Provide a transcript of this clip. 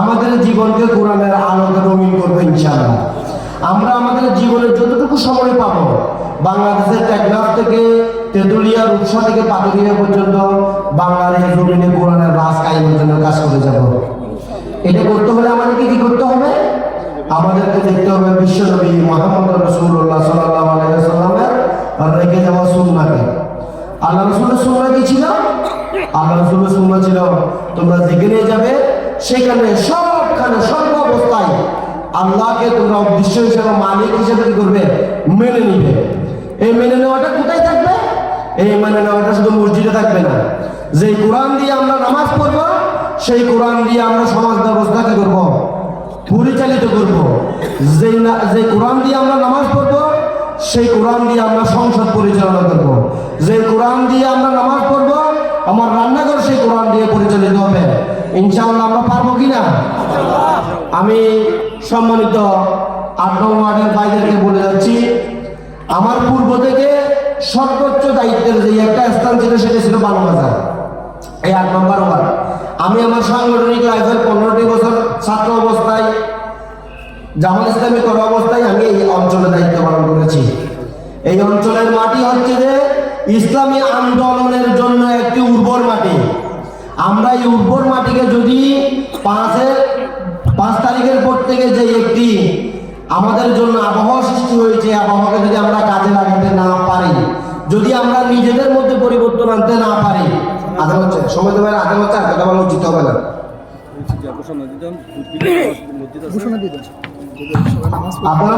আমাদের জীবনকে কোরআনের আলোকে রঙিন করবো ইনশাআল্লাহ। আমরা আমাদের জীবনের যতটুকু সময় পাবো বাংলাদেশের টেকনাফ থেকে তেঁতুলিয়া, রূপসা থেকে পাতুরিয়া পর্যন্ত বাংলার এই জমিনে কোরআনের রাজ কায়েমের জন্য কাজ করে যাব। এটা করতে হলে আমাদেরকে কি করতে হবে? আমাদেরকে দেখতে হবে বিশ্বনবী মুহাম্মদ রাসূলুল্লাহ সাল্লাল্লাহু আলাইহি ওয়াসাল্লামের রেখে যাওয়া সুন্নাহকে। আল্লাহ রাসূলের সুন্নাহ কি ছিল? আল্লাহ রাসূলের সুন্নাহ ছিল তোমরা যেখানে যাবে সেখানে সবখানে সর্বাবস্থায় আল্লাহকে তোমরা উদ্দেশ্য হিসেবে মালিক হিসেবে কি করবে? মেনে নিবে। এই মেনে নেওয়াটা কোথায় থাকবে? এই মেনে নেওয়াটা শুধু মসজিদে থাকবে না। যে কোরআন দিয়ে আমরা নামাজ পড়ব সেই কোরআন দিয়ে আমরা সমাজ ব্যবস্থা কি করব? পরিচালিত করব। যে কোরআন দিয়ে আমরা নামাজ পড়ব সেই কোরআন দিয়ে আমরা সংসদ পরিচালনা করব। যে কোরআন দিয়ে আমরা নামাজ পড়ব আমার রান্নাঘর সেই কোরআন দিয়ে পরিচালিত হবে। ইনশাআল্লাহ আমরা পারবো কিনা? আমি সম্মানিত ৮ নং ওয়ার্ডের ভাইদেরকে বলে যাচ্ছি, আমার পূর্ব থেকে সর্বোচ্চ দায়িত্বের যে একটা স্থান ছিল সেটা ছিল বালুবাজার, এই ৮ নম্বর ওয়ার্ড। আমি আমার সাংগঠনিক লাইফের 15টি বছর ছাত্র অবস্থায় জামাত ইসলামী করা অবস্থায় আমি এই অঞ্চলে দায়িত্ব পালন করেছি। এই অঞ্চলের মাটি হচ্ছে যে ইসলামী আন্দোলনের জন্য একটি উর্বর মাটি। আমরা এই উর্বর মাটিকে যদি 5 তারিখের পর থেকে যে একটি আমাদের জন্য আবহাওয়া সৃষ্টি হয়েছে, আবহাওয়াকে যদি আমরা কাজে লাগাতে না পারি, যদি আমরা নিজেদের মধ্যে পরিবর্তন আনতে না পারি, আধা হচ্ছে সময় দেওয়ার আধা হচ্ছে আর কথা বলা উচিত হবে না। আপনারা